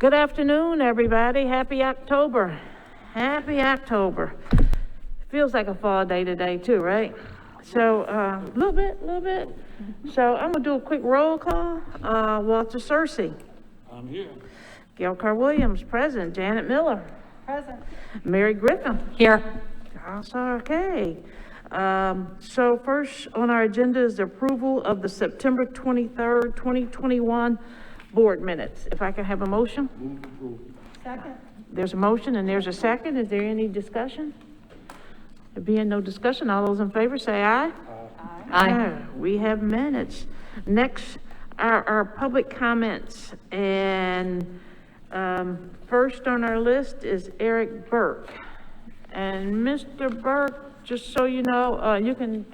Good afternoon, everybody. Happy October. Happy October. Feels like a fall day today too, right? So, a little bit. So I'm gonna do a quick roll call. Walter Searcy. I'm here. Gail Carr-Williams, present. Janet Miller. Present. Mary Griffin. Here. Okay. So first on our agenda is the approval of the September 23rd, 2021 board minutes. If I could have a motion? Move approval. Second. There's a motion and there's a second. Is there any discussion? There being no discussion, all those in favor say aye. Aye. We have minutes. Next, our public comments. And first on our list is Eric Burke. And Mr. Burke, just so you know, you can,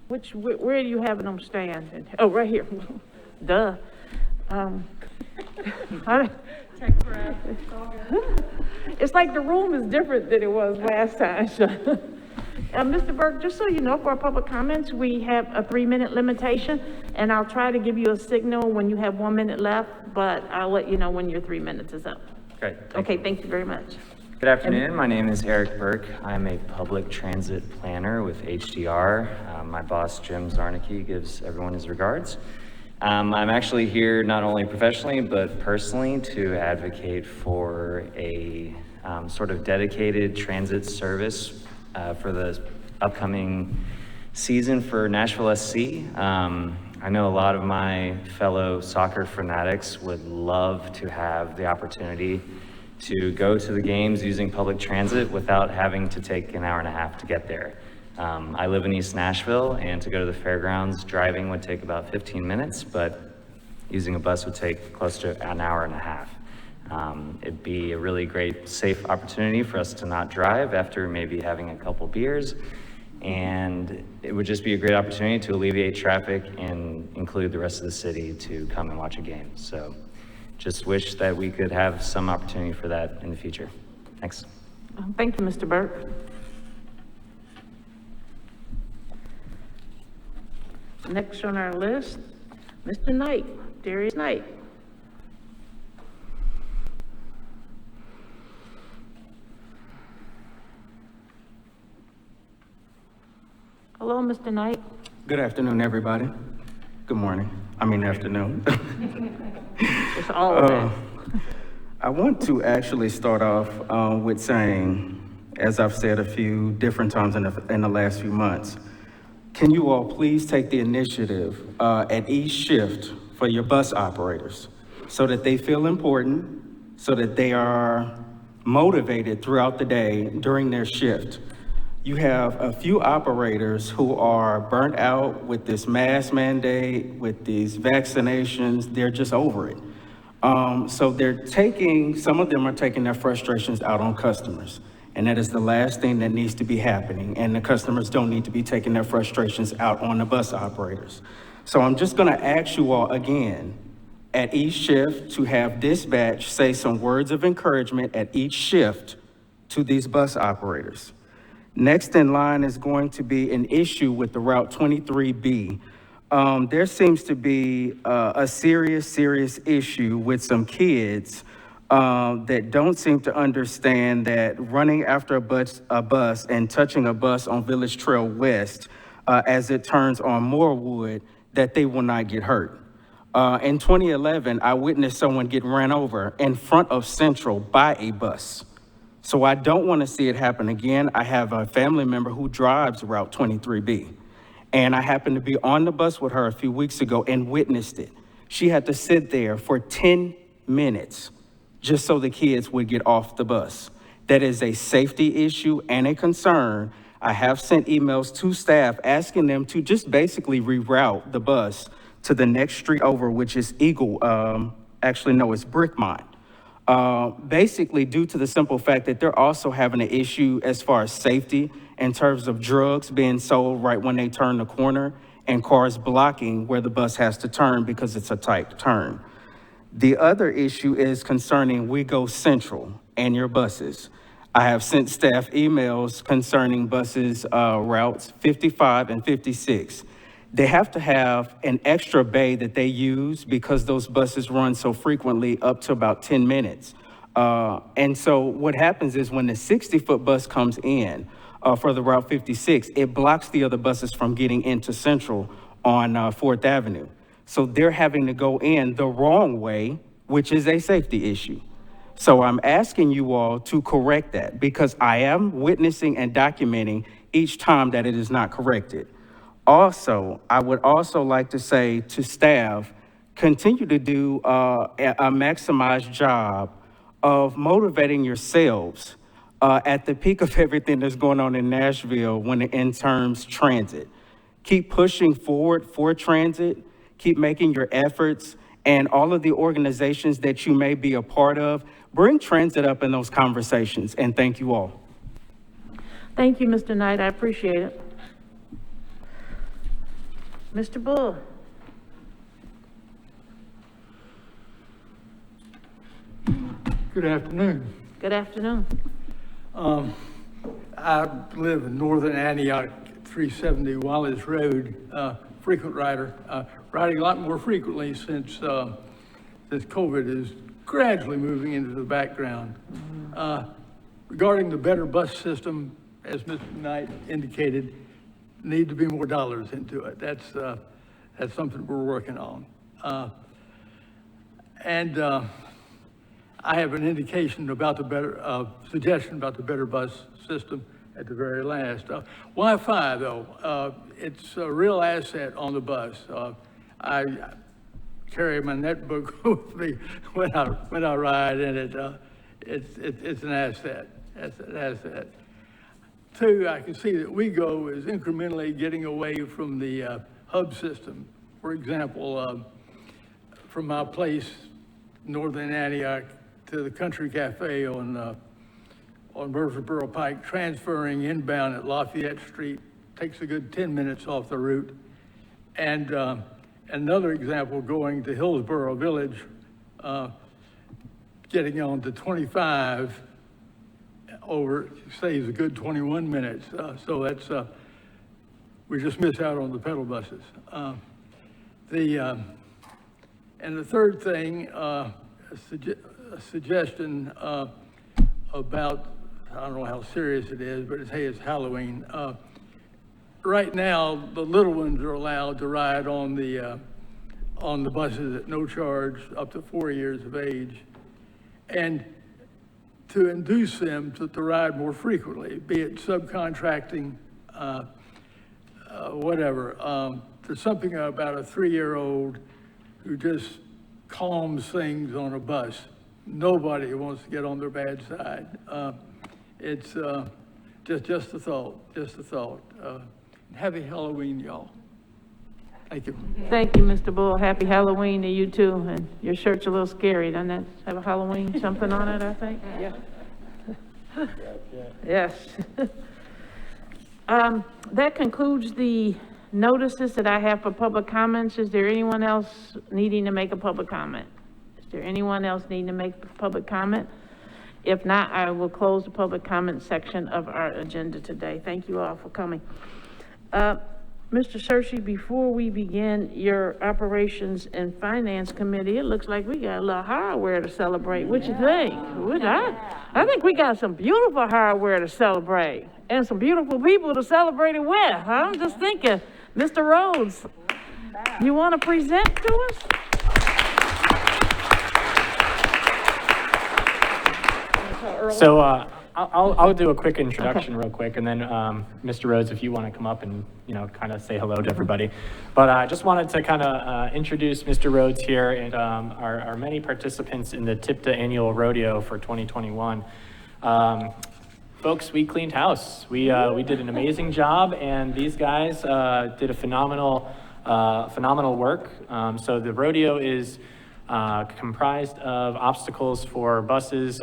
where are you having them stand? Oh, right here. Duh. It's like the room is different than it was last time. So. Mr. Burke, just so you know, for our public comments, we have a 3-minute limitation, and I'll try to give you a signal when you have 1 minute left, but I'll let you know when your 3 minutes is up. Great. Thank you very much. Good afternoon. My name is Eric Burke. I'm a public transit planner with HDR. My boss, Jim Zarnicki, gives everyone his regards. I'm actually here not only professionally, but personally to advocate for a sort of dedicated transit service for the upcoming season for Nashville SC. I know a lot of my fellow soccer fanatics would love to have the opportunity to go to the games using public transit without having to take an hour and a half to get there. I live in East Nashville, and to go to the fairgrounds, driving would take about 15 minutes, but using a bus would take close to an hour and a half. It'd be a really great, safe opportunity for us to not drive after maybe having a couple beers, and it would just be a great opportunity to alleviate traffic and include the rest of the city to come and watch a game. So just wish that we could have some opportunity for that in the future. Thanks. Thank you, Mr. Burke. Next on our list, Mr. Knight, Darius Knight. Hello, Mr. Knight. Good afternoon, everybody. Good morning. I mean afternoon. It's all of that. I want to actually start off with saying, as I've said a few different times in the last few months, can you all please take the initiative at each shift for your bus operators so that they feel important, so that they are motivated throughout the day during their shift. You have a few operators who are burnt out with this mask mandate, with these vaccinations. They're just over it. So some of them are taking their frustrations out on customers. And that is the last thing that needs to be happening. And the customers don't need to be taking their frustrations out on the bus operators. So I'm just gonna ask you all again, at each shift, to have dispatch say some words of encouragement at each shift to these bus operators. Next in line is going to be an issue with the Route 23B. There seems to be a serious issue with some kids that don't seem to understand that running after a bus and touching a bus on Village Trail West as it turns on Moorwood, that they will not get hurt. In 2011, I witnessed someone get ran over in front of Central by a bus. So I don't want to see it happen again. I have a family member who drives Route 23B, and I happened to be on the bus with her a few weeks ago and witnessed it. She had to sit there for 10 minutes just so the kids would get off the bus. That is a safety issue and a concern. I have sent emails to staff asking them to just basically reroute the bus to the next street over, which is it's Brickmont. Basically due to the simple fact that they're also having an issue as far as safety in terms of drugs being sold right when they turn the corner and cars blocking where the bus has to turn because it's a tight turn. The other issue is concerning We Go Central and your buses. I have sent staff emails concerning buses, routes 55 and 56. They have to have an extra bay that they use because those buses run so frequently, up to about 10 minutes. And so what happens is when the 60-foot bus comes in for the Route 56, it blocks the other buses from getting into Central on 4th Avenue. So they're having to go in the wrong way, which is a safety issue. So I'm asking you all to correct that because I am witnessing and documenting each time that it is not corrected. Also, I would also like to say to staff, continue to do a maximized job of motivating yourselves at the peak of everything that's going on in Nashville when in terms transit. Keep pushing forward for transit, keep making your efforts, and all of the organizations that you may be a part of, bring transit up in those conversations, and thank you all. Thank you, Mr. Knight, I appreciate it. Mr. Bull. Good afternoon. Good afternoon. I live in northern Antioch, 370 Wallace Road, frequent rider, riding a lot more frequently since COVID is gradually moving into the background. Regarding the better bus system, as Mr. Knight indicated, need to be more dollars into it. That's something we're working on. I have an indication about the better, suggestion about the better bus system at the very last. Wi-Fi though, it's a real asset on the bus. I carry my netbook with me when I ride, and it's an asset. It's an asset. Two, I can see that WeGo is incrementally getting away from the hub system. For example, from my place, northern Antioch, to the Country Cafe on Murfreesboro Pike, transferring inbound at Lafayette Street takes a good 10 minutes off the route. And another example, going to Hillsborough Village, getting on to 25 over, saves a good 21 minutes. So that's, we just miss out on the pedal buses. And the third thing, a suggestion about, I don't know how serious it is, but hey, it's Halloween. Right now, the little ones are allowed to ride on the buses at no charge up to 4 years of age. And to induce them to ride more frequently, be it subcontracting, whatever. There's something about a 3-year-old who just calms things on a bus. Nobody wants to get on their bad side. It's just a thought, Happy Halloween, y'all. Thank you. Thank you, Mr. Bull. Happy Halloween to you too. And your shirt's a little scary, doesn't it? Have a Halloween something on it, I think? Yeah. Yes. That concludes the notices that I have for public comments. Is there anyone else needing to make a public comment? Is there anyone else needing to make a public comment? If not, I will close the public comment section of our agenda today. Thank you all for coming. Mr. Searcy, before we begin your Operations and Finance Committee, it looks like we got a little hardware to celebrate. What you think? I think we got some beautiful hardware to celebrate and some beautiful people to celebrate it with. I'm just thinking, Mr. Rhodes, you want to present to us? So I'll do a quick introduction real quick, and then Mr. Rhodes, if you want to come up and kind of say hello to everybody. But I just wanted to kind of introduce Mr. Rhodes here and our many participants in the TIPTA annual rodeo for 2021. Folks, we cleaned house. We did an amazing job, and these guys did a phenomenal work. So the rodeo is comprised of obstacles for buses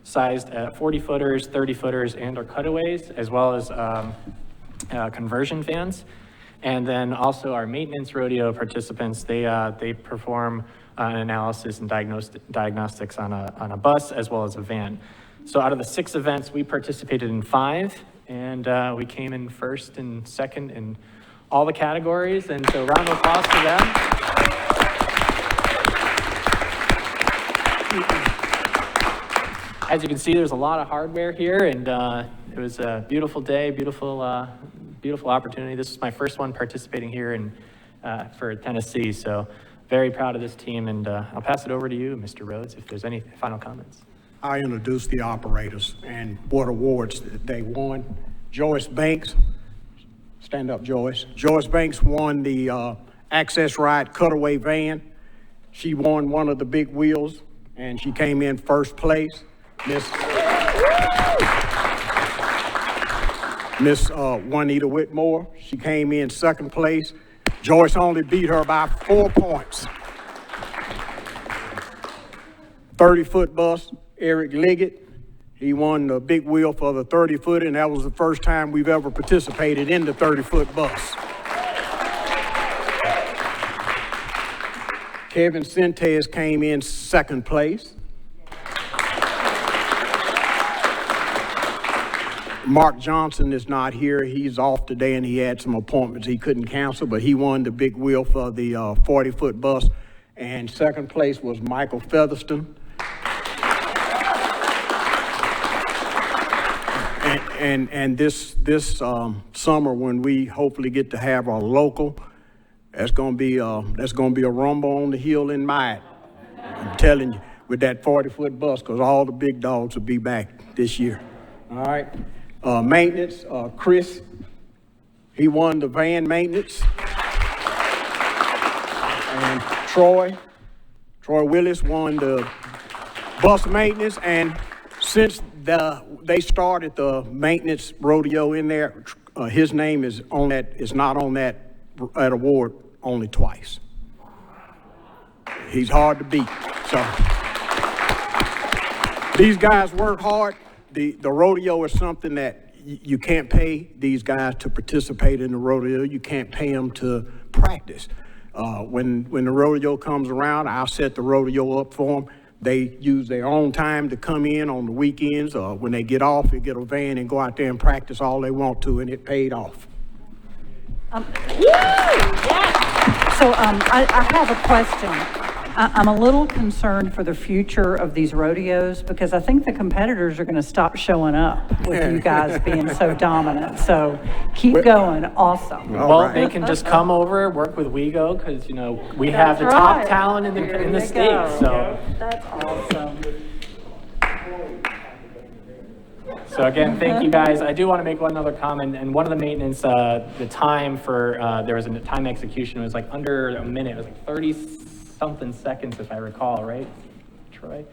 sized at 40-footers, 30-footers, and or cutaways, as well as conversion vans. And then also our maintenance rodeo participants, they perform an analysis and diagnostics on a bus as well as a van. So out of the 6 events, we participated in 5, and we came in first and second in all the categories. And so round of applause to them. as you can see, there's a lot of hardware here, and it was a beautiful day, beautiful opportunity. This is my first one participating here for Tennessee, so very proud of this team, and I'll pass it over to you, Mr. Rhodes, if there's any final comments. I introduced the operators and what awards that they won. Joyce Banks, stand up, Joyce. Joyce Banks won the Access Ride Cutaway Van. She won one of the big wheels, and she came in first place. Miss Juanita Whitmore, she came in second place. Joyce only beat her by 4 points. 30-foot bus, Eric Liggett, he won the big wheel for the 30-foot, and that was the first time we've ever participated in the 30-foot bus. Kevin Sentes came in second place. Mark Johnson is not here. He's off today, and he had some appointments he couldn't cancel, but he won the big wheel for the 40-foot bus. And second place was Michael Featherston. And this summer, when we hopefully get to have our local, that's gonna be a rumble on the hill in Myatt. I'm telling you, with that 40-foot bus, because all the big dogs will be back this year. All right. Maintenance, Chris, he won the van maintenance. And Troy Willis won the bus maintenance. And since they started the maintenance rodeo in there, his name is on that. Is not on that award only twice. He's hard to beat. So these guys work hard. The rodeo is something that you can't pay these guys to participate in the rodeo. You can't pay them to practice. When the rodeo comes around, I'll set the rodeo up for them. They use their own time to come in on the weekends, or when they get off, they get a van and go out there and practice all they want to, and it paid off. So I have a question. I'm a little concerned for the future of these rodeos because I think the competitors are going to stop showing up with you guys being so dominant. So keep going. Awesome. Well, they can just come over, work with WeGo, because, we have the top talent in the state. So That's awesome. So again, thank you guys. I do want to make one other comment, and one of the maintenance, the time for, there was a time execution, it was like under a minute, it was like 30-something seconds if I recall, right, Troy?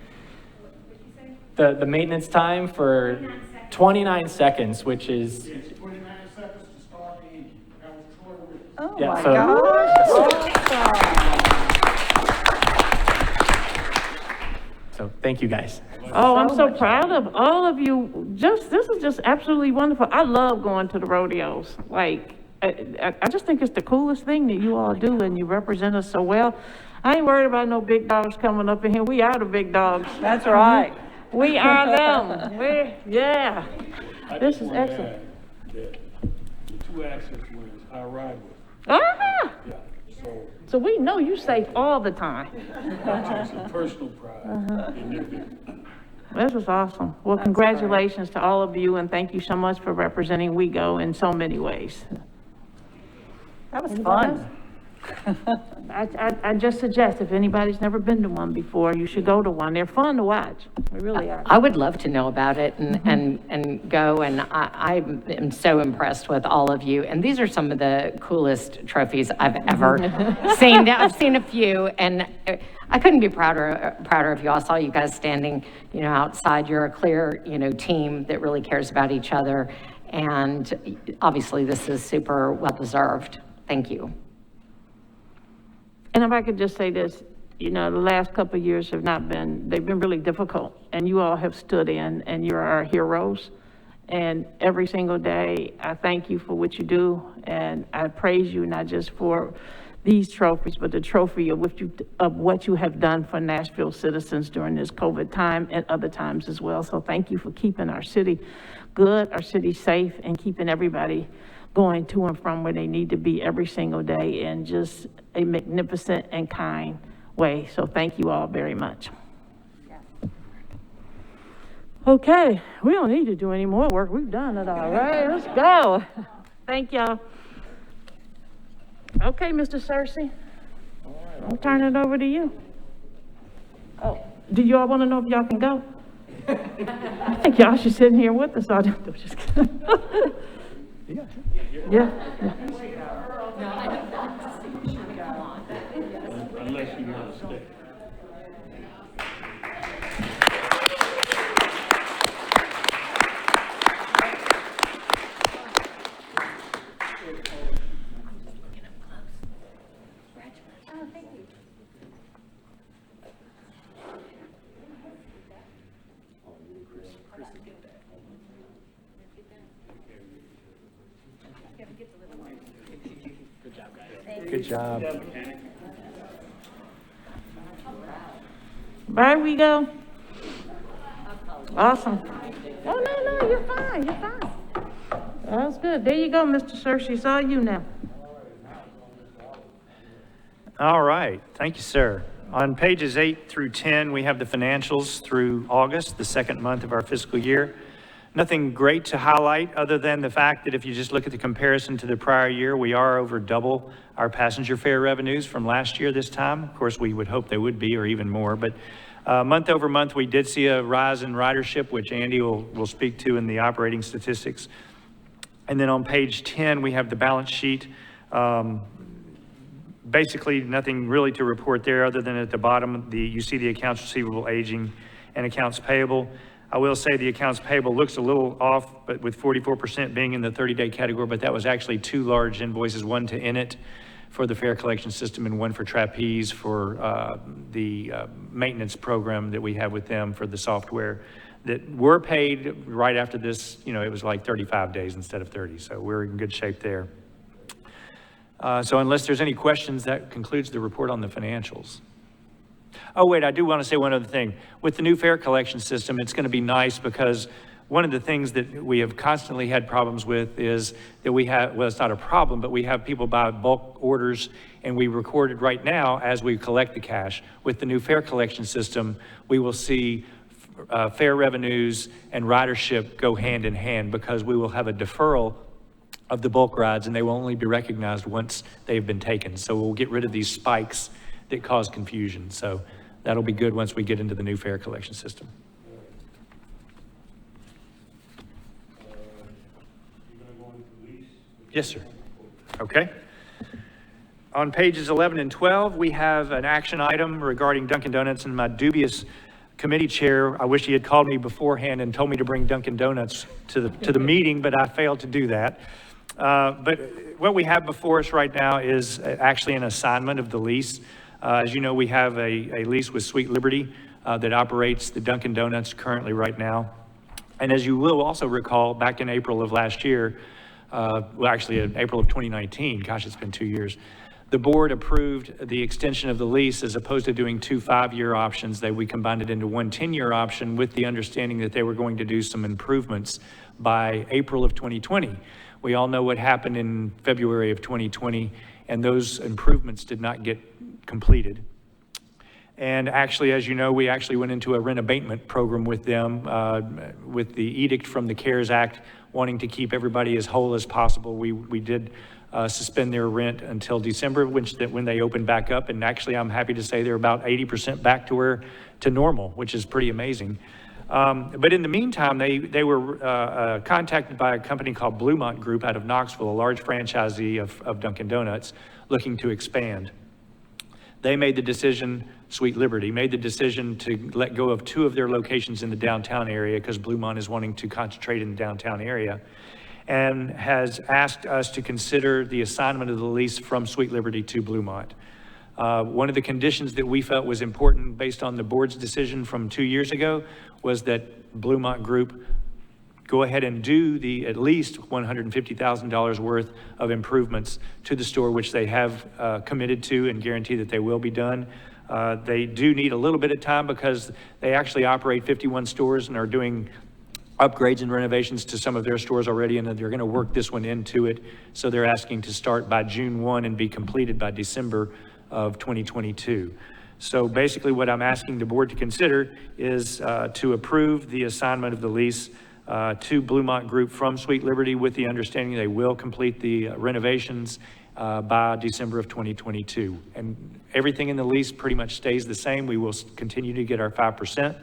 The maintenance time for 29 seconds, which is... 29 seconds to start the engine. That was Troy Willis. Oh Yeah, my so- gosh. So thank you guys. Oh, I'm so proud of all of you. This is just absolutely wonderful. I love going to the rodeos. Like, I just think it's the coolest thing that you all do, and you represent us so well. I ain't worried about no big dogs coming up in here. We are the big dogs. That's right. We are them. Yeah. This is excellent. The 2 access wins, I ride with. Ah! Yeah, So we know you safe all the time. it's a personal pride in their victory. This is awesome. Well, congratulations to all of you, and thank you so much for representing WeGo in so many ways. That was fun. I just suggest if anybody's never been to one before, you should go to one. They're fun to watch. They really are. I would love to know about it and go, and I am so impressed with all of you. And these are some of the coolest trophies I've ever seen. I've seen a few, and I couldn't be prouder of you. I saw you guys standing, outside. You're a clear, team that really cares about each other. And obviously this is super well-deserved. Thank you. And if I could just say this, the last couple of years they've been really difficult, and you all have stood in, and you're our heroes. And every single day, I thank you for what you do, and I praise you not just for these trophies, but the trophy of what you have done for Nashville citizens during this COVID time and other times as well. So thank you for keeping our city good, our city safe, and keeping everybody going to and from where they need to be every single day in just a magnificent and kind way. So thank you all very much. Okay, we don't need to do any more work. We've done it all, right? Let's go. Thank y'all. Okay, Mr. Cersey. I'll turn it over to you. Oh, do you all want to know if y'all can go? I think y'all should sit in here with us. I'm just kidding. Yeah. Unless you want to stay. Good job. There we go. Awesome. Oh, no, you're fine, you're fine. That was good. There you go, Mr. Cersey. It's all you now. All right, thank you, sir. On pages 8 through 10, we have the financials through August, the second month of our fiscal year. Nothing great to highlight other than the fact that if you just look at the comparison to the prior year, we are over double our passenger fare revenues from last year this time. Of course, we would hope they would be, or even more, but month over month, we did see a rise in ridership, which Andy will speak to in the operating statistics. And then on page 10, we have the balance sheet. Basically, nothing really to report there other than at the bottom, you see the accounts receivable aging and accounts payable. I will say the accounts payable looks a little off, but with 44% being in the 30-day category, but that was actually 2 large invoices, one to Init for the fare collection system and one for Trapeze for the maintenance program that we have with them for the software that were paid right after this. You know, it was like 35 days instead of 30, so we're in good shape there. So unless there's any questions, that concludes the report on the financials. Oh, wait, I do want to say one other thing. With the new fare collection system, it's going to be nice because one of the things that we have constantly had problems with is that we have, well, it's not a problem, but we have people buy bulk orders and we record it right now as we collect the cash. With the new fare collection system, we will see fare revenues and ridership go hand in hand because we will have a deferral of the bulk rides and they will only be recognized once they've been taken. So we'll get rid of these spikes that cause confusion. So that'll be good once we get into the new fare collection system. Yes, sir. Okay. On pages 11 and 12, we have an action item regarding Dunkin' Donuts and my dubious committee chair. I wish he had called me beforehand and told me to bring Dunkin' Donuts to the meeting, but I failed to do that. But what we have before us right now is actually an assignment of the lease. As you know, we have a lease with Sweet Liberty that operates the Dunkin' Donuts currently right now. And as you will also recall, back in April of last year, well, actually in April of 2019, gosh, it's been 2 years, the board approved the extension of the lease as opposed to doing 2 5-year options. We combined it into 1 10-year option with the understanding that they were going to do some improvements by April of 2020. We all know what happened in February of 2020, and those improvements did not get completed. And actually, as you know, we actually went into a rent abatement program with them with the edict from the CARES Act wanting to keep everybody as whole as possible. We did suspend their rent until December, when they opened back up. And actually, I'm happy to say they're about 80% back to normal, which is pretty amazing. But in the meantime, they were contacted by a company called Bluemont Group out of Knoxville, a large franchisee of Dunkin' Donuts, looking to expand. They made the decision, Sweet Liberty made the decision to let go of 2 of their locations in the downtown area because Bluemont is wanting to concentrate in the downtown area, and has asked us to consider the assignment of the lease from Sweet Liberty to Bluemont. One of the conditions that we felt was important based on the board's decision from 2 years ago was that Bluemont Group go ahead and do at least $150,000 worth of improvements to the store, which they have committed to and guarantee that they will be done. They do need a little bit of time because they actually operate 51 stores and are doing upgrades and renovations to some of their stores already, and they're going to work this one into it. So they're asking to start by June 1 and be completed by December of 2022. So basically what I'm asking the board to consider is to approve the assignment of the lease to Bluemont Group from Sweet Liberty with the understanding they will complete the renovations by December of 2022. And everything in the lease pretty much stays the same. We will continue to get our 5%,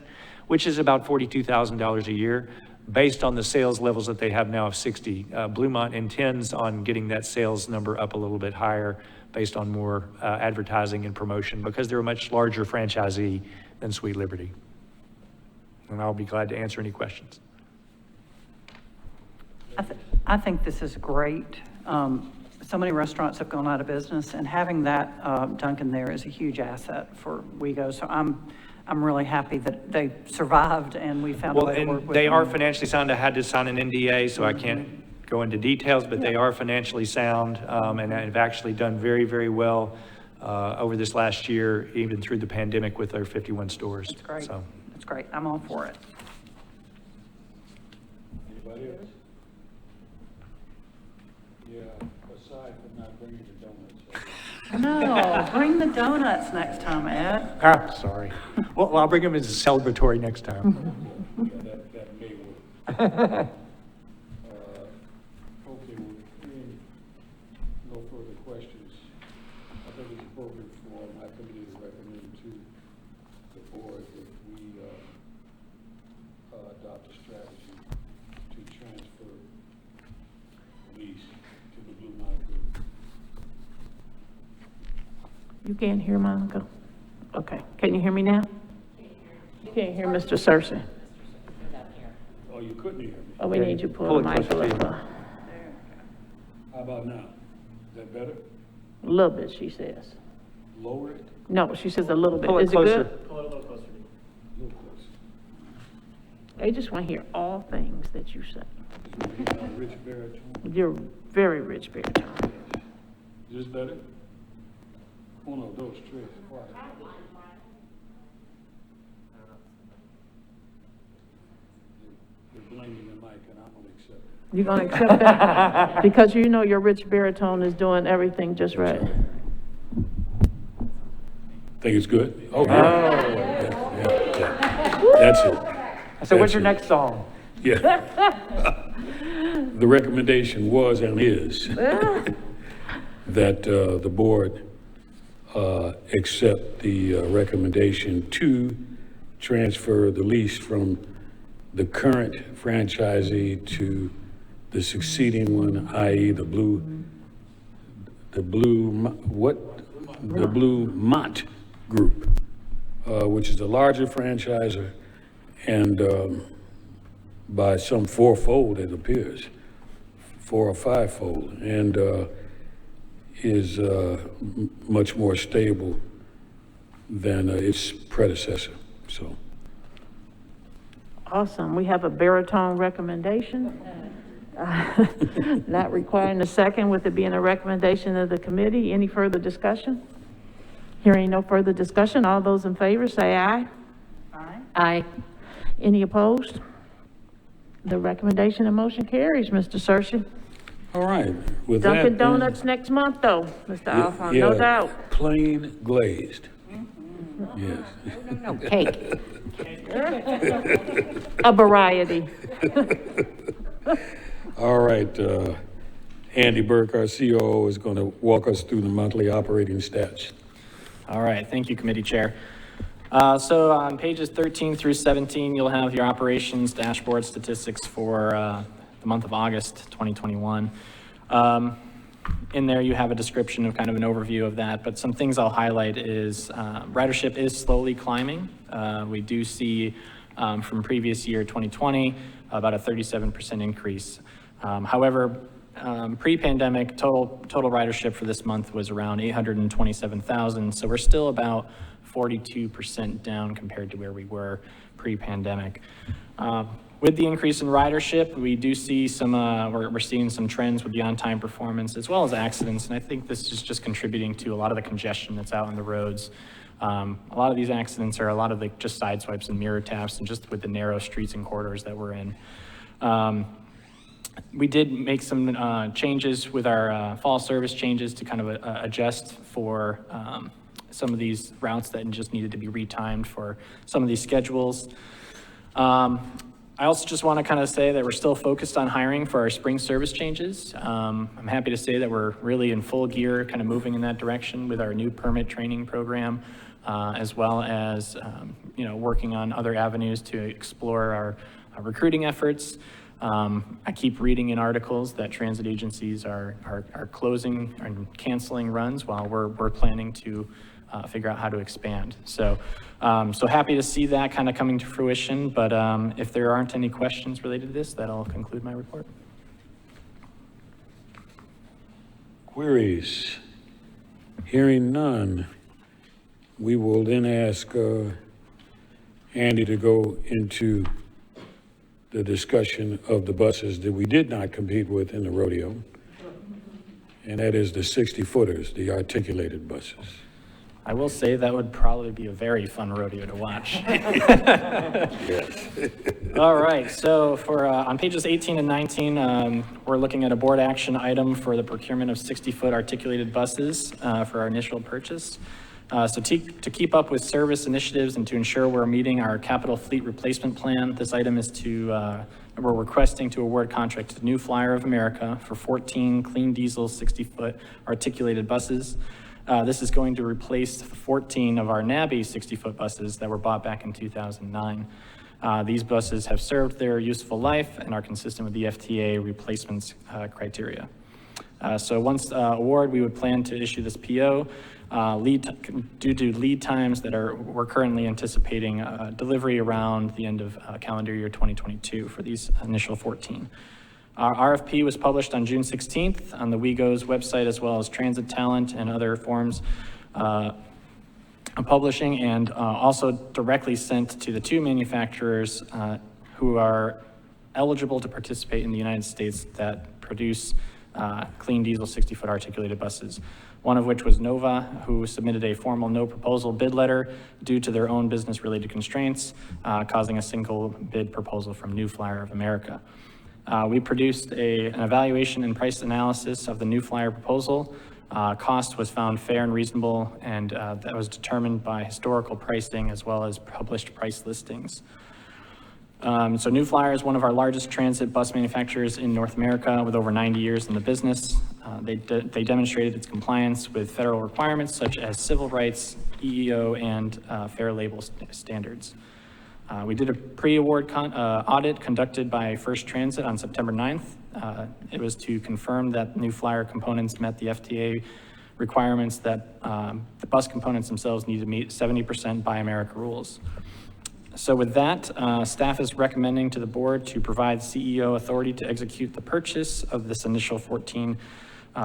which is about $42,000 a year based on the sales levels that they have now of 60. Bluemont intends on getting that sales number up a little bit higher based on more advertising and promotion because they're a much larger franchisee than Sweet Liberty. And I'll be glad to answer any questions. I think this is great. So many restaurants have gone out of business, and having that Dunkin' there is a huge asset for WeGo. So I'm really happy that they survived and we found a way to work with them. They are financially sound. I had to sign an NDA, so I can't go into details, but they are financially sound and have actually done very, very well over this last year, even through the pandemic with their 51 stores. That's great. So. That's great. I'm all for it. Anybody else? Yeah, aside from not bringing the donuts. No, bring the donuts next time, Ed. Ah, sorry. Well, I'll bring them as a celebratory next time. Yeah, that may work. Okay, well, hearing no further questions, I think it's appropriate for my committee to recommend to the board that we adopt a strategy to transfer the lease to the Bluemont Group. You can't hear Monica? Okay, can you hear me now? You can't hear Mr. Searcy? Oh, you couldn't hear me. Oh, we need you to pull Pull the it mic a closer to little. How about now? Is that better? A little bit, she says. Lower it? No, she says a little bit. Pull it Is it closer. good? A little closer. They just want to hear all things that you say. Rich baritone. You're very rich baritone. Is this better? One of those tricks. Quiet. You're blaming the mic and I'm gonna accept it. You're going to accept that? Because you know your rich baritone is doing everything just right. Think it's good? Oh, yeah. Yeah. That's it. So what's That's your it. next song? Yeah. The recommendation was and is that the board accept the recommendation to transfer the lease from the current franchisee to the succeeding one, i.e. the Bluemont Group, which is the larger franchisor and by some fourfold, it appears, 4 or 5-fold, and is much more stable than its predecessor. So, Awesome. We have a baritone recommendation. Not requiring a second, with it being a recommendation of the committee. Any further discussion? Hearing no further discussion, all those in favor say aye. Aye. Aye. Any opposed? The recommendation and motion carries, Mr. Searcy. all right. With that, Dunkin' then- Donuts next month, though, Mr. Alphonse, no Yeah, doubt. Plain glazed. Yes. No, cake. A variety. All right, Andy Burke, our COO, is going to walk us through the monthly operating stats. All right, thank you, Committee Chair. So on pages 13 through 17, you'll have your operations dashboard statistics for the month of August 2021. In there, you have a description of kind of an overview of that, but some things I'll highlight is ridership is slowly climbing. We do see from previous year, 2020, about a 37% increase. However, pre-pandemic, total ridership for this month was around 827,000, so we're still about 42% down compared to where we were pre-pandemic. With the increase in ridership, we do see some, we're seeing some trends with the on-time performance as well as accidents, and I think this is just contributing to a lot of the congestion that's out on the roads. A lot of these accidents are a lot of the just side swipes and mirror taps, and just with the narrow streets and corridors that we're in. We did make some changes with our fall service changes to kind of adjust for some of these routes that just needed to be retimed for some of these schedules. I also just want to kind of say that we're still focused on hiring for our spring service changes. I'm happy to say that we're really in full gear, kind of moving in that direction with our new permit training program, as well as, working on other avenues to explore our recruiting efforts. I keep reading in articles that transit agencies are closing and canceling runs while we're planning to figure out how to expand. So happy to see that kind of coming to fruition, but if there aren't any questions related to this, that'll conclude my report. Queries? Hearing none, we will then ask Andy to go into the discussion of the buses that we did not compete with in the rodeo, and that is the 60-footers, the articulated buses. I will say that would probably be a very fun rodeo to watch. Yes. All right, so for on pages 18 and 19, we're looking at a board action item for the procurement of 60-foot articulated buses for our initial purchase. So to keep up with service initiatives and to ensure we're meeting our capital fleet replacement plan, this item is we're requesting to award contract to New Flyer of America for 14 clean diesel 60-foot articulated buses. This is going to replace 14 of our NABI 60-foot buses that were bought back in 2009. These buses have served their useful life and are consistent with the FTA replacements criteria. So once award, we would plan to issue this PO due to lead times that we're currently anticipating delivery around the end of calendar year 2022 for these initial 14. Our RFP was published on June 16th on the WeGo's website, as well as Transit Talent and other forms of publishing, and also directly sent to the two manufacturers who are eligible to participate in the United States that produce clean diesel 60-foot articulated buses. One of which was Nova, who submitted a formal no proposal bid letter due to their own business-related constraints, causing a single bid proposal from New Flyer of America. We produced an evaluation and price analysis of the New Flyer proposal. Cost was found fair and reasonable, and that was determined by historical pricing as well as published price listings. So New Flyer is one of our largest transit bus manufacturers in North America with over 90 years in the business. They demonstrated its compliance with federal requirements such as civil rights, EEO, and fair label standards. We did a pre-award audit conducted by First Transit on September 9th. It was to confirm that New Flyer components met the FTA requirements that the bus components themselves need to meet 70% Buy America rules. So with that, staff is recommending to the board to provide CEO authority to execute the purchase of this initial 14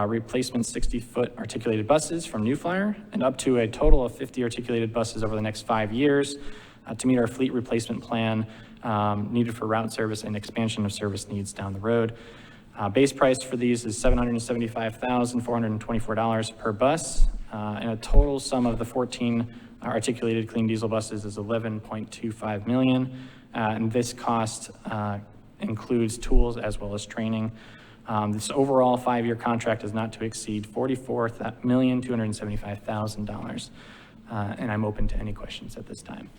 replacement 60-foot articulated buses from New Flyer and up to a total of 50 articulated buses over the next 5 years to meet our fleet replacement plan needed for route service and expansion of service needs down the road. Base price for these is $775,424 per bus, and a total sum of the 14 articulated clean diesel buses is $11.25 million, and this cost includes tools as well as training. This overall 5-year contract is not to exceed $44,275,000, and I'm open to any questions at this time.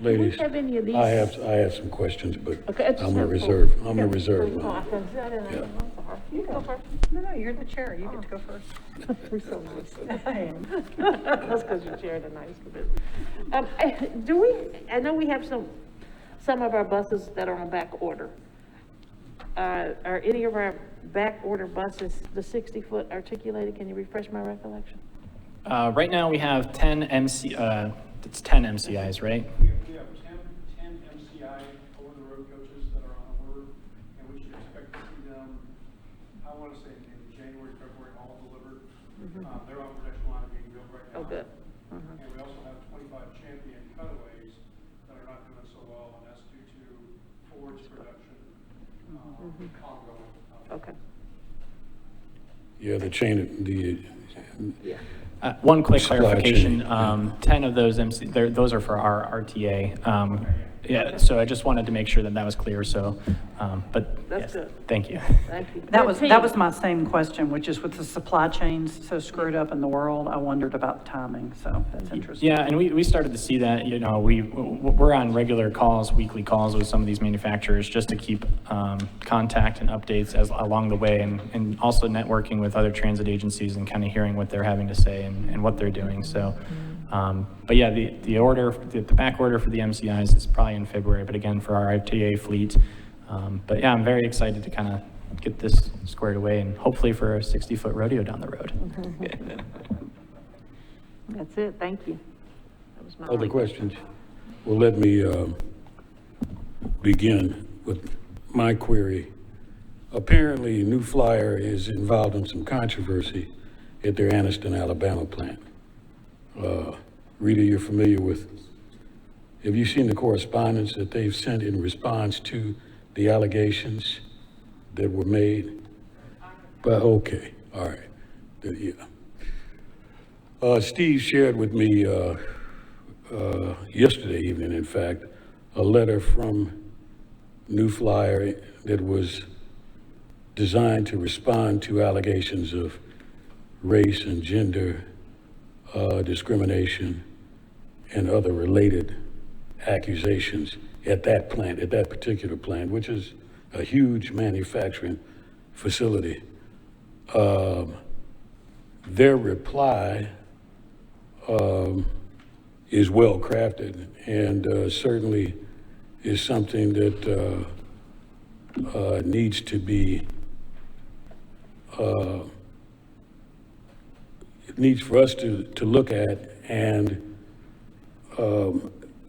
Ladies, Do we have any of these? I have some questions, but Okay, I just I'm a have reserve. four. I'm a reserve. Oh, I can see that in there. I'm sorry. You go first. No, you're the chair, you get to go first. We're so nice. I am. That's because you chair the nice committee. I know we have some of our buses that are on back order. Are any of our back order buses the 60-foot articulated? Can you refresh my recollection? Right now, we have 10 it's 10 MCIs, right? We have 10 MCI over-the-road coaches that are on order, and we should expect to see them, I want to say in January, February, all delivered. They're on production line being built right now. Oh, good. And we also have 25 champion cutaways that are not doing so well, and that's due to Ford's production ongoing. Okay. Yeah, the chain, One quick Supply clarification, chain, yeah. 10 of those those are for our RTA. Yeah, so I just wanted to make sure that that was clear, so, but, That's yes, good. thank you. Thank you. That was 13. my same question, which is with the supply chains so screwed up in the world, I wondered about the timing, so that's interesting. Yeah, and we started to see that, you know, we're on regular calls, weekly calls with some of these manufacturers just to keep contact and updates as along the way, and also networking with other transit agencies and kind of hearing what they're having to say and what they're doing, so. But yeah, the order, the back order for the MCIs is probably in February, but again, for our MTA fleet. But yeah, I'm very excited to kind of get this squared away and hopefully for a 60-foot rodeo down the road. That's it, thank you. That was my Other only questions? Well, let me begin with my query. Apparently, New Flyer is involved in some controversy at their Anniston, Alabama plant. Rita, you're familiar with, have you seen the correspondence that they've sent in response to the allegations that were made? But, okay, all right, yeah. Steve shared with me yesterday evening, in fact, a letter from New Flyer that was designed to respond to allegations of race and gender discrimination and other related accusations at that plant, at that particular plant, which is a huge manufacturing facility. Their reply is well crafted and certainly is something that needs to be it needs for us to look at and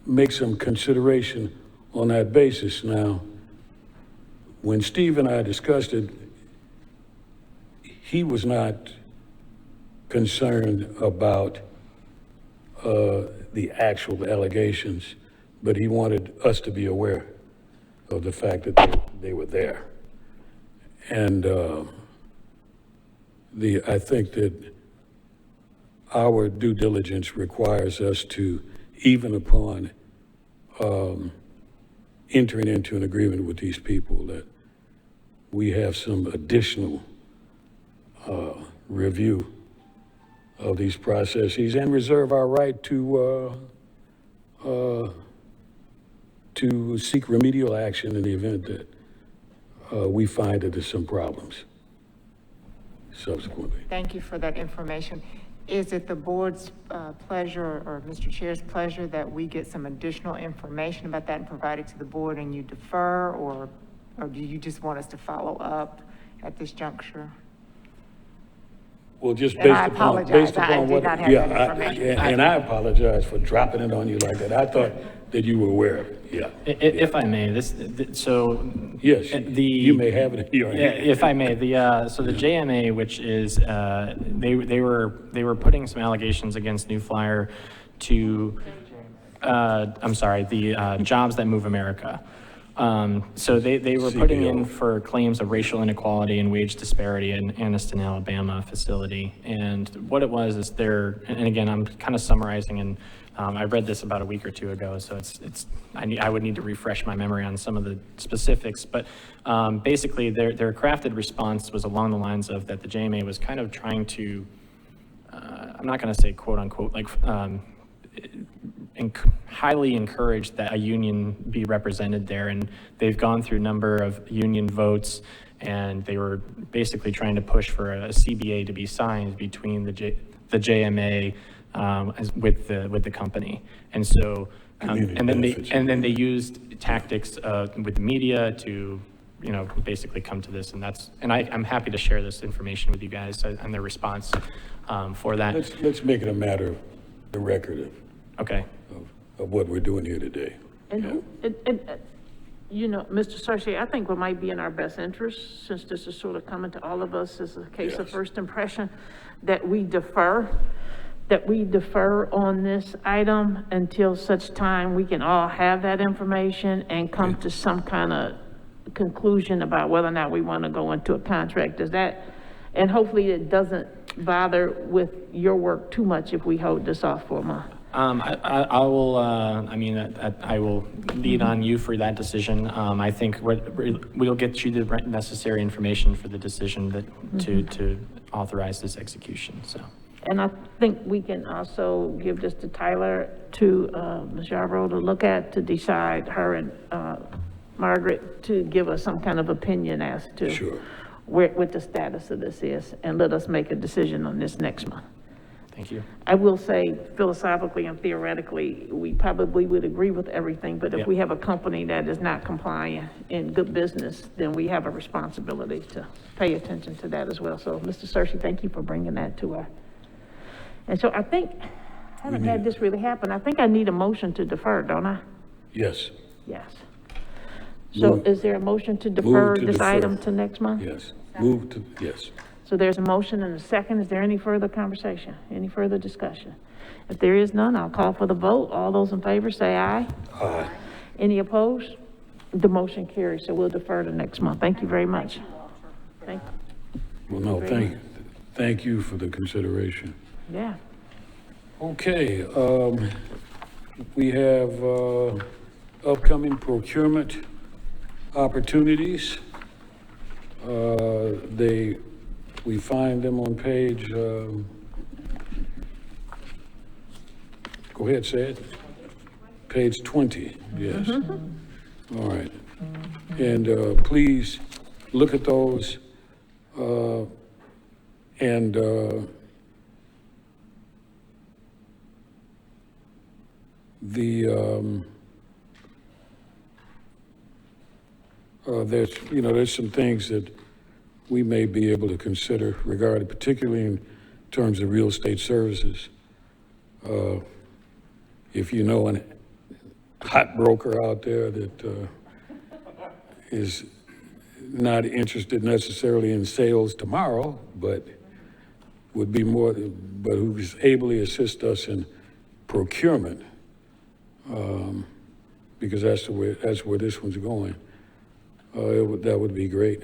make some consideration on that basis. Now, when Steve and I discussed it, he was not concerned about the actual allegations, but he wanted us to be aware of the fact that they were there. And I think that our due diligence requires us to, even upon entering into an agreement with these people, that we have some additional review of these processes and reserve our right to seek remedial action in the event that we find that there's some problems subsequently. Thank you for that information. Is it the board's pleasure or Mr. Chair's pleasure that we get some additional information about that and provide it to the board and you defer, or do you just want us to follow up at this juncture? Well, just And I based upon apologize. I did what, not have yeah, that information. and I apologize for dropping it on you like that. I thought that you were aware of it, yeah. If I may, so. Yes, The. you may have it in your Yeah, hand. if I may, so the JMA, which is, they were putting some allegations against New Flyer to, I'm sorry, the Jobs That Move America. So they were putting in for claims of racial inequality and wage disparity in Anniston, Alabama facility. And what it was is and again, I'm kind of summarizing, and I read this about a week or two ago, so I would need to refresh my memory on some of the specifics. But basically, their crafted response was along the lines of that the JMA was kind of trying to, I'm not going to say quote unquote, like highly encouraged that a union be represented there, and they've gone through a number of union votes, and they were basically trying to push for a CBA to be signed between the JMA with the company, and so and then they used tactics with the media to basically come to this, and I'm happy to share this information with you guys and their response for that. Let's make it a matter of the record of what we're doing here today. And Mr. Sarche, I think what might be in our best interest, since this is sort of coming to all of us as a case of first impression, that we defer on this item until such time we can all have that information and come to some kind of conclusion about whether or not we want to go into a contract. Does that, and hopefully it doesn't bother with your work too much if we hold this off for a month. I will, I will lead on you for that decision. I think we'll get you the necessary information for the decision to authorize this execution, so. And I think we can also give this to Tyler, to Ms. Yarborough to look at, to decide, her and Margaret, to give us some kind of opinion as to Sure. what the status of this is, and let us make a decision on this next month. Thank you. I will say philosophically and theoretically, we probably would agree with everything, but if Yep. we have a company that is not compliant in good business, then we have a responsibility to pay attention to that as well. So, Mr. Searcy, thank you for bringing that to our. And so I think, I haven't had this really happen. I think I need a motion to defer, don't I? Yes, Yes. So Move- is there a motion to defer to this defer. item to next month? yes. Move to, yes. So there's a motion and a second. Is there any further conversation? Any further discussion? If there is none, I'll call for the vote. All those in favor say aye. Aye. Any opposed? The motion carries, so we'll defer to next month. Thank you very much. Thank you. Well, no, thank you for the consideration. Yeah. Okay, we have, upcoming procurement opportunities. We find them on page, go ahead, say it. Page 20, yes. All right. And, please look at those, and, there's some things that we may be able to consider regarding, particularly in terms of real estate services. If you know a hot broker out there that is not interested necessarily in sales tomorrow, but would be more, but who's ably assist us in procurement, because that's where this one's going. That would be great.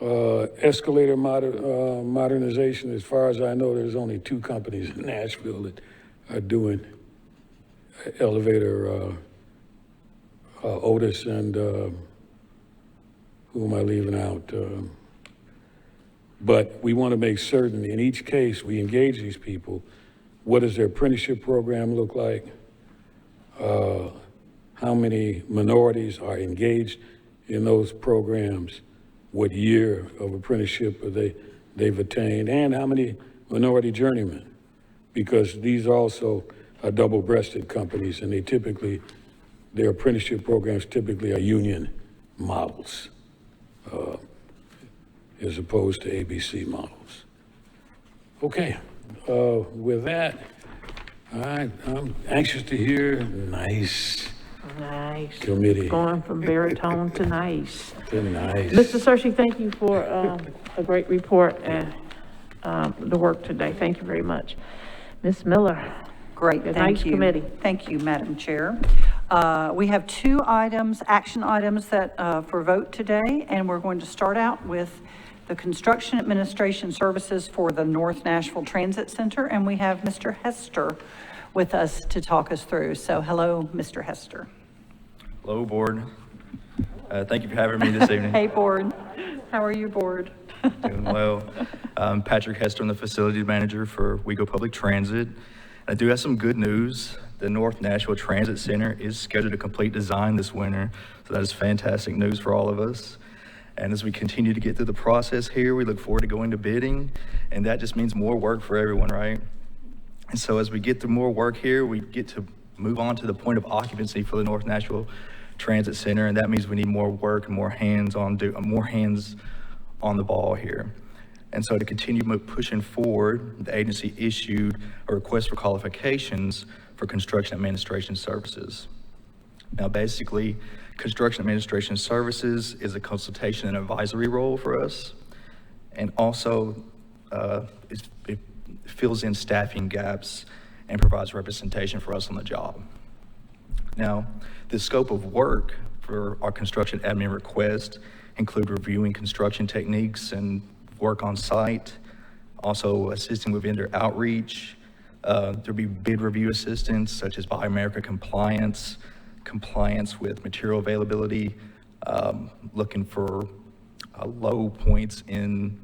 Escalator modernization, as far as I know, there's only 2 companies in Nashville that are doing elevator, Otis and, who am I leaving out? But we want to make certain in each case we engage these people. What does their apprenticeship program look like? How many minorities are engaged in those programs? What year of apprenticeship they've attained, and how many minority journeymen? Because these also are double-breasted companies, and their apprenticeship programs typically are union models, as opposed to ABC models. Okay, with that, I'm anxious to hear nice committee. Going from baritone to nice. Nice. Mr. Searcy, thank you for a great report and the work today. Thank you very much. Ms. Miller. Great, A thank nice you. committee. Thank you, Madam Chair. We have 2 action items that for vote today, and we're going to start out with the Construction Administration Services for the North Nashville Transit Center, and we have Mr. Hester with us to talk us through. So hello, Mr. Hester. Hello, Board. Thank you for having me this evening. Hey, Board. How are you, Board? Doing well. I'm Patrick Hester. I'm the Facility Manager for WeGo Public Transit. I do have some good news. The North Nashville Transit Center is scheduled to complete design this winter, so that is fantastic news for all of us. And as we continue to get through the process here, we look forward to going to bidding, and that just means more work for everyone, right? And so as we get through more work here, we get to move on to the point of occupancy for the North Nashville Transit Center, and that means we need more work and more hands on the ball here. And so to continue pushing forward, the agency issued a request for qualifications for construction administration services. Now, basically, construction administration services is a consultation and advisory role for us, and also it fills in staffing gaps and provides representation for us on the job. Now, the scope of work for our construction admin request include reviewing construction techniques and work on site, also assisting with vendor outreach, There'll be bid review assistance such as Buy America compliance, compliance with material availability, looking for low points in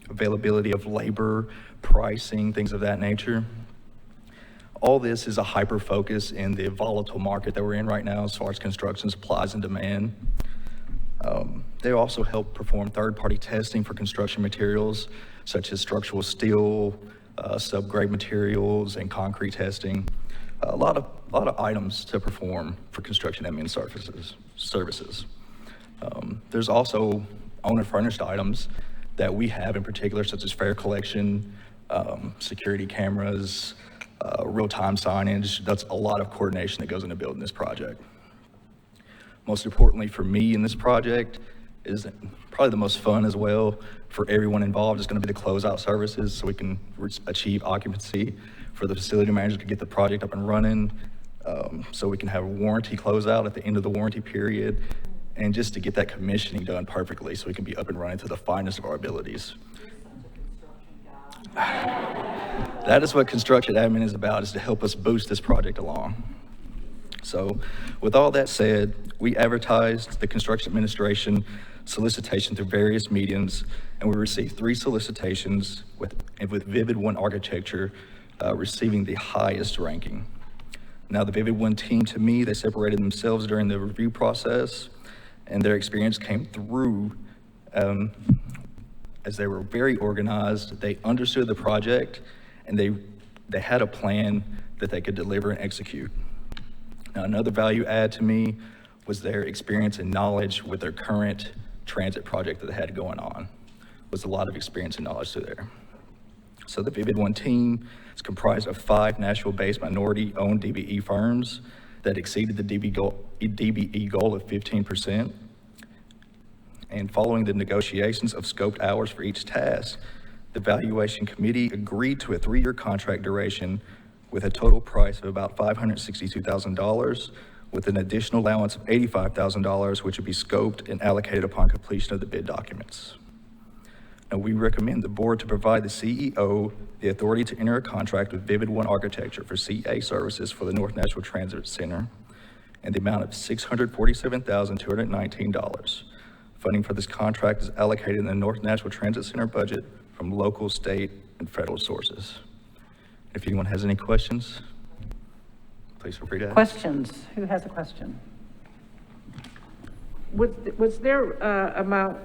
availability of labor, pricing, things of that nature. All this is a hyper focus in the volatile market that we're in right now as far as construction supplies and demand. They also help perform third-party testing for construction materials such as structural steel, subgrade materials, and concrete testing. A lot of items to perform for construction admin services. There's also owner-furnished items that we have in particular, such as fare collection, security cameras, real-time signage. That's a lot of coordination that goes into building this project. Most importantly for me in this project is probably the most fun as well for everyone involved is going to be the closeout services, so we can achieve occupancy for the facility manager to get the project up and running, so we can have a warranty closeout at the end of the warranty period, and just to get that commissioning done perfectly so we can be up and running to the finest of our abilities. That is what construction admin is about, is to help us boost this project along. So with all that said, we advertised the construction administration solicitation through various mediums, and we received 3 solicitations with Vivid One Architecture receiving the highest ranking. Now the Vivid One team, to me, they separated themselves during the review process, and their experience came through as they were very organized. They understood the project, and they had a plan that they could deliver and execute. Now, another value add to me was their experience and knowledge with their current transit project that they had going on. Was a lot of experience and knowledge to there. So the Vivid One team is comprised of 5 Nashville-based minority-owned DBE firms that exceeded the DBE goal of 15%. And following the negotiations of scoped hours for each task, the valuation committee agreed to a 3-year contract duration with a total price of about $562,000, with an additional allowance of $85,000, which would be scoped and allocated upon completion of the bid documents. Now, we recommend the board to provide the CEO the authority to enter a contract with Vivid One Architecture for CA services for the North Nashville Transit Center in the amount of $647,219. Funding for this contract is allocated in the North Nashville Transit Center budget from local, state, and federal sources. If anyone has any questions, please feel free to ask. Questions? Who has a question? Was their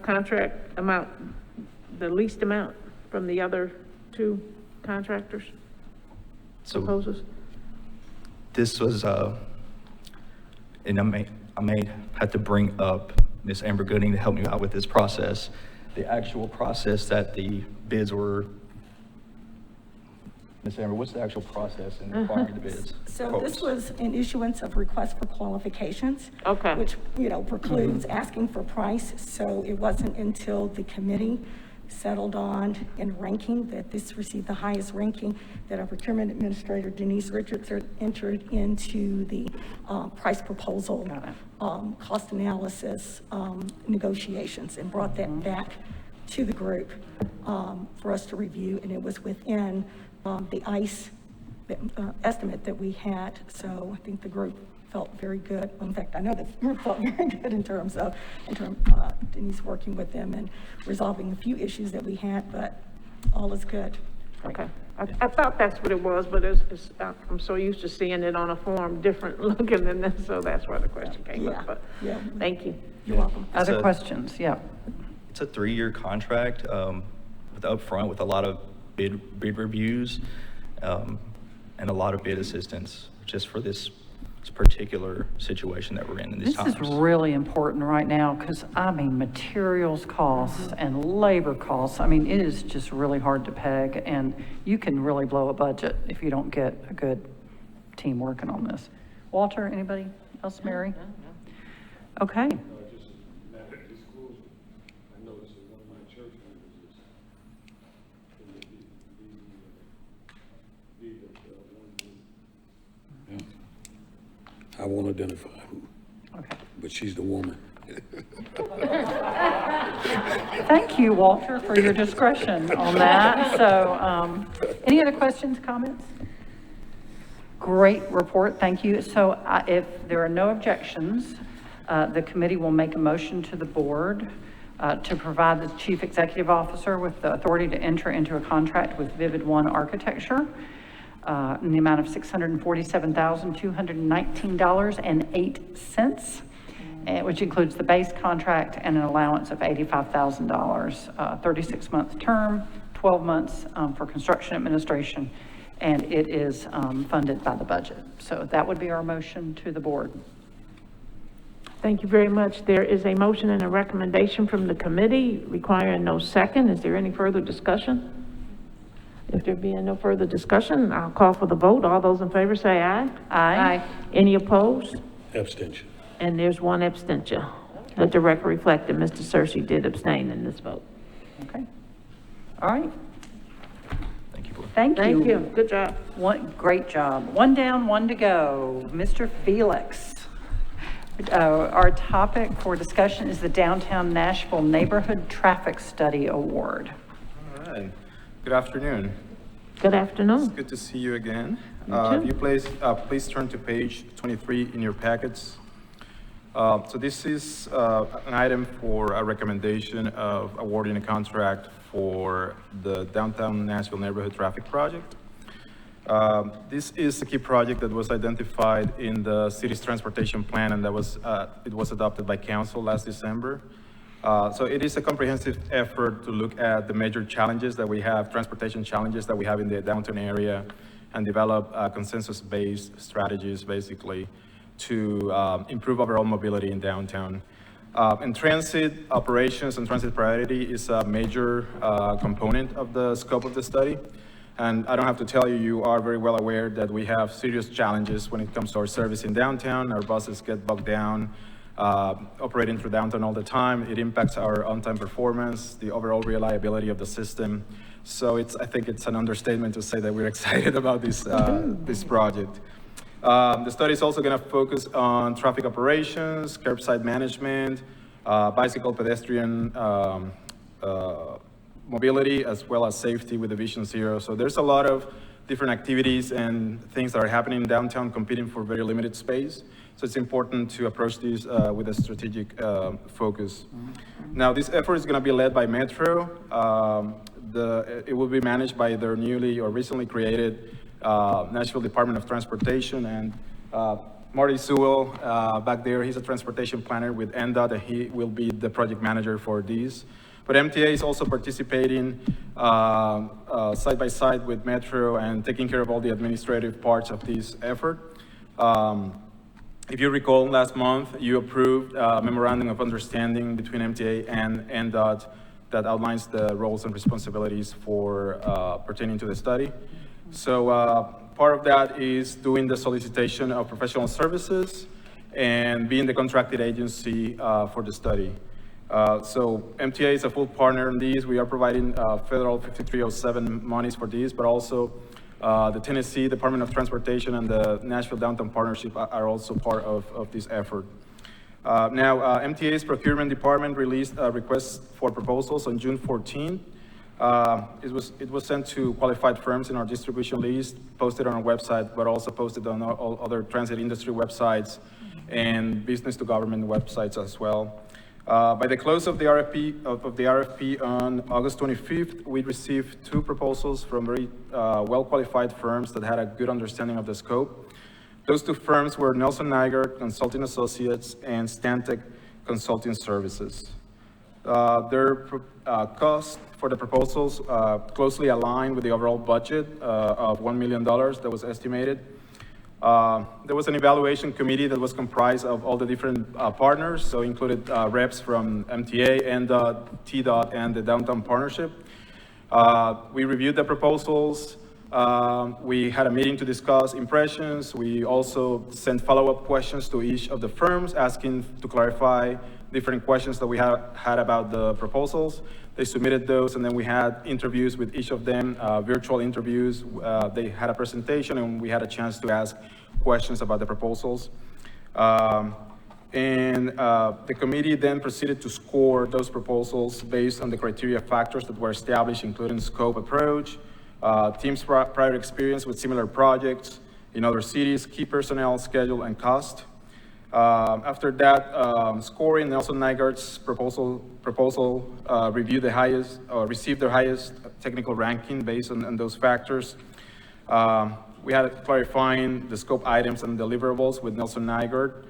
contract amount the least amount from the other 2 contractors? Proposals? This was, and I may have to bring up Ms. Amber Gooding to help me out with this process. The actual process that the bids were, Ms. Amber, what's the actual process in acquiring the bids? So this was an issuance of request for qualifications. Okay. Which, precludes asking for price. So it wasn't until the committee settled on in ranking that this received the highest ranking that our procurement administrator, Denise Richardson, entered into the price proposal, cost analysis, negotiations, and brought that back to the group for us to review, and it was within the ICE estimate that we had. So I think the group felt very good. In fact, I know the group felt very good in terms of Denise working with them and resolving a few issues that we had, but all is good. Okay. I thought that's what it was, but I'm so used to seeing it on a form different looking than this, so that's where the question came up. But thank you. You're welcome. Other questions? Yeah. It's a 3-year contract with upfront with a lot of bid reviews and a lot of bid assistance just for this particular situation that we're in these times. This is really important right now because, materials costs and labor costs, it is just really hard to peg, and you can really blow a budget if you don't get a good team working on this. Walter, anybody else? Mary? No. Okay. I won't identify who, Okay. but she's the woman. Thank you, Walter, for your discretion on that. So, any other questions, comments? Great report, thank you. So if there are no objections, the committee will make a motion to the board to provide the chief executive officer with the authority to enter into a contract with Vivid One Architecture in the amount of $647,219.08. Which includes the base contract and an allowance of $85,000, 36-month term, 12 months for construction administration, and it is funded by the budget. So that would be our motion to the board. Thank you very much. There is a motion and a recommendation from the committee requiring no second. Is there any further discussion? If there being no further discussion, I'll call for the vote. All those in favor say aye. Aye. Any opposed? Abstention. And there's one abstention. Let the record reflect that Mr. Searcy did abstain in this vote. Okay. All right. Thank you, Board. Thank you. Thank you. Good job. Great job. One down, one to go. Mr. Felix. Our topic for discussion is the Downtown Nashville Neighborhood Traffic Study Award. All right. Good afternoon. Good afternoon. It's good to see you again. You too. If you please turn to page 23 in your packets. So this is an item for a recommendation of awarding a contract for the Downtown Nashville Neighborhood Traffic Project. This is a key project that was identified in the city's transportation plan, and it was adopted by council last December. So it is a comprehensive effort to look at the major challenges that we have, transportation challenges that we have in the downtown area, and develop consensus-based strategies, basically, to improve overall mobility in downtown. And transit operations and transit priority is a major component of the scope of the study. And I don't have to tell you, you are very well aware that we have serious challenges when it comes to our service in downtown. Our buses get bogged down, operating through downtown all the time. It impacts our on-time performance, the overall reliability of the system. So I think it's an understatement to say that we're excited about this project. The study is also going to focus on traffic operations, curbside management, bicycle pedestrian mobility, as well as safety with the Vision Zero. So there's a lot of different activities and things that are happening in downtown competing for very limited space. So it's important to approach these with a strategic focus. Now, this effort is going to be led by Metro. It will be managed by their newly or recently created Nashville Department of Transportation, and Marty Sewell back there, he's a transportation planner with NDOT, and he will be the project manager for these. But MTA is also participating side by side with Metro and taking care of all the administrative parts of this effort. If you recall, last month you approved a memorandum of understanding between MTA and NDOT that outlines the roles and responsibilities for pertaining to the study. So part of that is doing the solicitation of professional services and being the contracted agency for the study. So MTA is a full partner in these. We are providing federal 5307 monies for these, but also the Tennessee Department of Transportation and the Nashville Downtown Partnership are also part of this effort. Now, MTA's Procurement Department released a request for proposals on June 14th. It was sent to qualified firms in our distribution list, posted on our website, but also posted on all other transit industry websites and business to government websites as well. By the close of the RFP on August 25th, we received 2 proposals from very well-qualified firms that had a good understanding of the scope. Those 2 firms were Nelson Nygaard Consulting Associates and Stantec Consulting Services. Their cost for the proposals closely aligned with the overall budget of $1 million that was estimated. There was an evaluation committee that was comprised of all the different partners, so included reps from MTA, NDOT, TDOT, and the Downtown Partnership. We reviewed the proposals. We had a meeting to discuss impressions. We also sent follow-up questions to each of the firms, asking to clarify different questions that we had about the proposals. They submitted those, and then we had interviews with each of them, virtual interviews. They had a presentation, and we had a chance to ask questions about the proposals. And the committee then proceeded to score those proposals based on the criteria factors that were established, including scope approach, team's prior experience with similar projects in other cities, key personnel, schedule, and cost. After that scoring, Nelson Nygaard's proposal reviewed the highest, received the highest technical ranking based on those factors. We had clarifying the scope items and deliverables with Nelson Nygaard,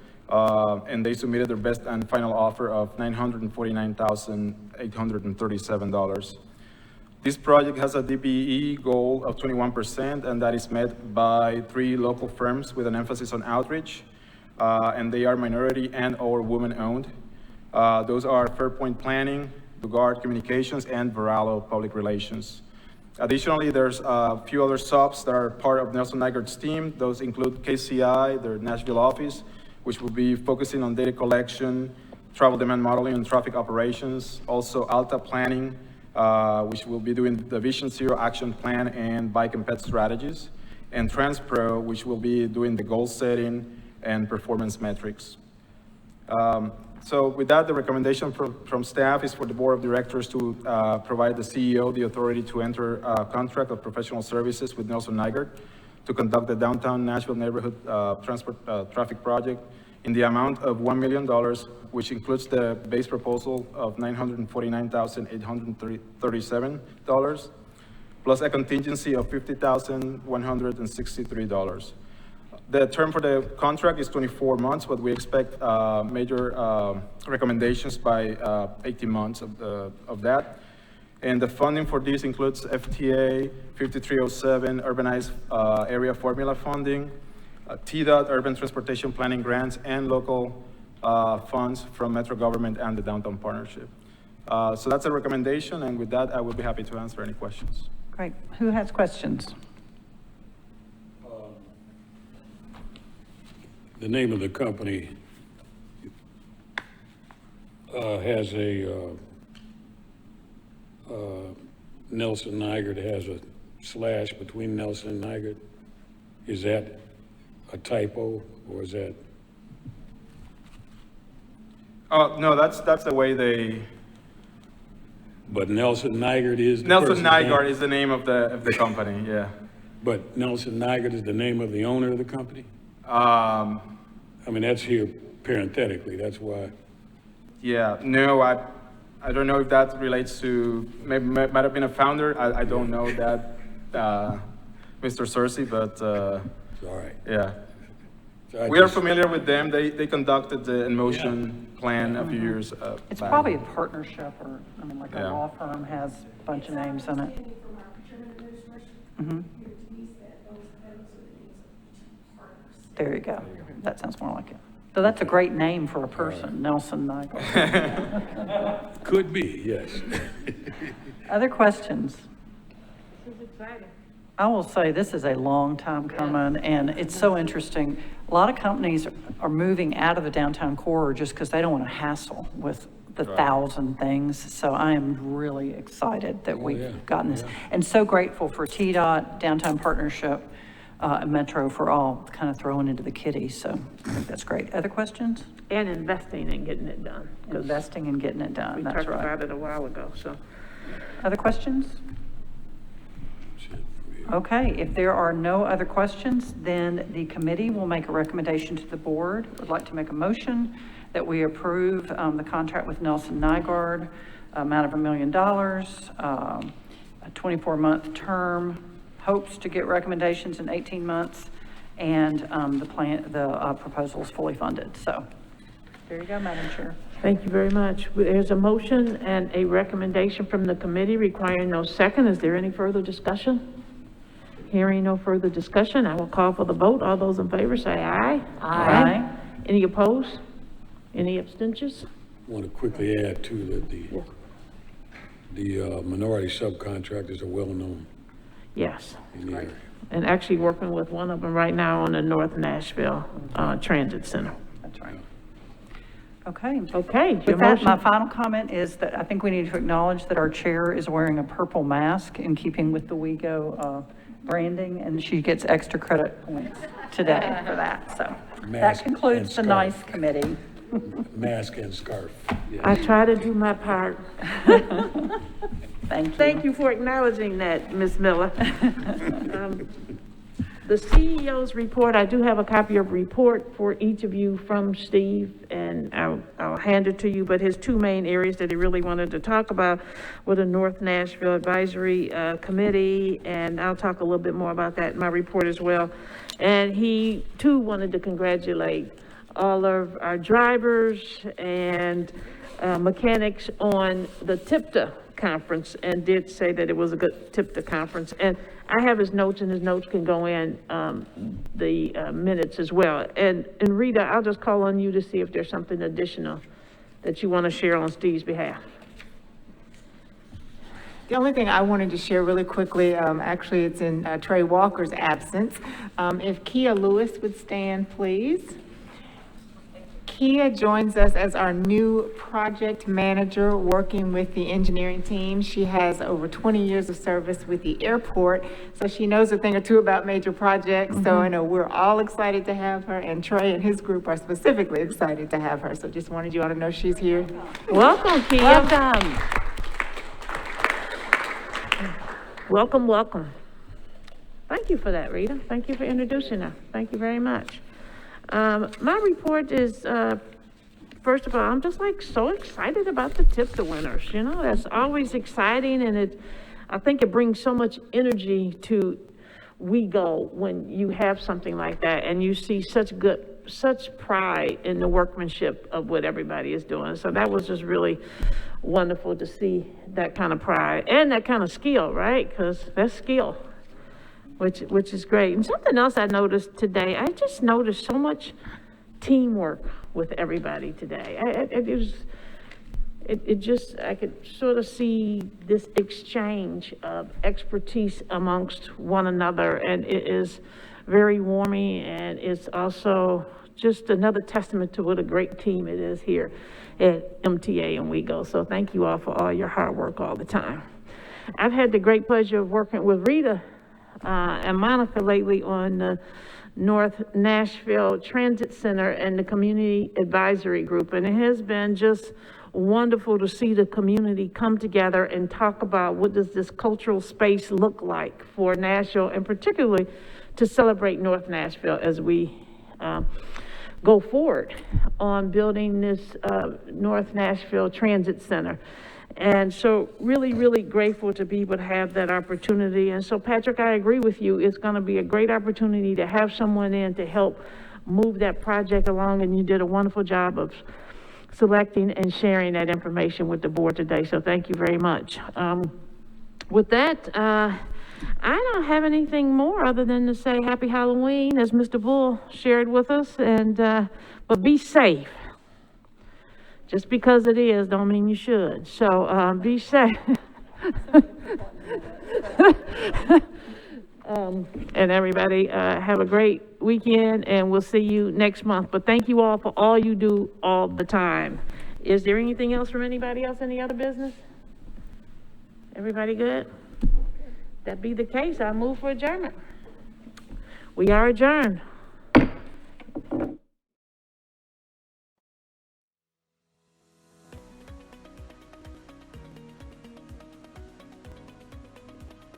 and they submitted their best and final offer of $949,837. This project has a DBE goal of 21%, and that is met by 3 local firms with an emphasis on outreach, and they are minority and/or women-owned. Those are Fairpoint Planning, Dugard Communications, and Varallo Public Relations. Additionally, there's a few other subs that are part of Nelson Nygaard's team. Those include KCI, their Nashville office, which will be focusing on data collection, travel demand modeling, and traffic operations. Also, Alta Planning, which will be doing the Vision Zero action plan and bike and pet strategies. And Transpro, which will be doing the goal setting and performance metrics. So with that, the recommendation from staff is for the board of directors to provide the CEO the authority to enter a contract of professional services with Nelson Nygaard to conduct the downtown Nashville neighborhood traffic project in the amount of $1 million, which includes the base proposal of $949,837, plus a contingency of $50,163. The term for the contract is 24 months, but we expect major recommendations by 18 months of that. And the funding for this includes FTA 5307 Urbanized Area Formula Funding, TDOT Urban Transportation Planning Grants, and local funds from Metro Government and the Downtown Partnership. So that's a recommendation, and with that, I will be happy to answer any questions. Great. Who has questions? The name of the company has a, Nelson Nygaard has a slash between Nelson and Nygaard. Is that a typo, or is that? No, that's the way they. But Nelson Nygaard is the Nelson person's Nygaard name? is the name of the company, yeah. But Nelson Nygaard is the name of the owner of the company? I mean, that's here parenthetically, that's why. Yeah, no, I don't know if that relates to, maybe might have been a founder. I don't know that, Mr. Cersei, but All right. yeah. So We are familiar with them. They conducted the InMotion plan a few years It's back. probably a partnership, or, I mean, like a Yeah. law firm has a bunch of names in it. There you go. That sounds more like it. So that's a great name for a person, Nelson Nygaard. Could be, yes. Other questions? This is exciting. I will say this is a long time coming, and it's so interesting. A lot of companies are moving out of the downtown core just because they don't want to hassle with the 1,000 things. So I am really excited that we've gotten this. And so grateful for TDOT, Downtown Partnership, and Metro for all kind of throwing into the kitty. So I think that's great. Other questions? And investing and getting it done. 'Cause Investing and getting it done, we that's talked right. about it a while ago, so. Other questions? Okay, if there are no other questions, then the committee will make a recommendation to the board. Would like to make a motion that we approve the contract with Nelson Nygaard, amount of $1 million, a 24-month term, hopes to get recommendations in 18 months, and the proposal is fully funded. So there you go, Madam Chair. Thank you very much. There's a motion and a recommendation from the committee requiring no second. Is there any further discussion? Hearing no further discussion, I will call for the vote. All those in favor say aye. Aye. Any opposed? Any abstentions? I want to quickly add too that the minority subcontractors are well-known Yes. in the area. And actually working with one of them right now on the North Nashville Transit Center. That's right. Okay. Okay. your With that, motion- my final comment is that I think we need to acknowledge that our chair is wearing a purple mask in keeping with the WeGo branding, and she gets extra credit points today for that. So that Mask concludes the and NICE scarf. committee. mask and scarf. Yeah. I try to do my part. Thank you. Thank you for acknowledging that, Ms. Miller. The CEO's report, I do have a copy of report for each of you from Steve, and I'll hand it to you, but his two main areas that he really wanted to talk about were the North Nashville Advisory Committee, and I'll talk a little bit more about that in my report as well. And he, too, wanted to congratulate all of our drivers and mechanics on the TIPTA conference, and did say that it was a good TIPTA conference. And I have his notes, and his notes can go in the minutes as well. And Rita, I'll just call on you to see if there's something additional that you want to share on Steve's behalf. The only thing I wanted to share really quickly, actually it's in Trey Walker's absence. If Kia Lewis would stand, please. Kia joins us as our new project manager working with the engineering team. She has over 20 years of service with the airport, so she knows a thing or two about major projects. So I know we're all excited to have her, and Trey and his group are specifically excited to have her. So just wanted you all to know she's here. Welcome, Kia. Welcome. Welcome, welcome. Thank you for that, Rita. Thank you for introducing her. Thank you very much. My report is, first of all, I'm just like so excited about the TIPTA winners. You know, that's always exciting, and I think it brings so much energy to WeGo when you have something like that, and you see such pride in the workmanship of what everybody is doing. So that was just really wonderful to see that kind of pride and that kind of skill, right? Because that's skill. Which is great. And something else I noticed today, I just noticed so much teamwork with everybody today. I could sort of see this exchange of expertise amongst one another, and it is very warming, and it's also just another testament to what a great team it is here at MTA and WeGo. So thank you all for all your hard work all the time. I've had the great pleasure of working with Rita and Monica lately on the North Nashville Transit Center and the Community Advisory Group. And it has been just wonderful to see the community come together and talk about what does this cultural space look like for Nashville, and particularly to celebrate North Nashville as we go forward on building this North Nashville Transit Center. And so really, really grateful to be able to have that opportunity. And so Patrick, I agree with you. It's going to be a great opportunity to have someone in to help move that project along. And you did a wonderful job of selecting and sharing that information with the board today. So thank you very much. With that, I don't have anything more other than to say happy Halloween, as Mr. Bull shared with us. And but be safe. Just because it is don't mean you should. So be safe. And everybody have a great weekend, and we'll see you next month. But thank you all for all you do all the time. Is there anything else from anybody else? Any other business? Everybody good? That be the case, I move for adjournment. We are adjourned.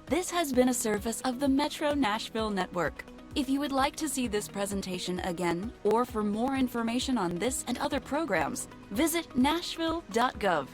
This has been a service of the Metro Nashville Network. If you would like to see this presentation again, or for more information on this and other programs, visit nashville.gov.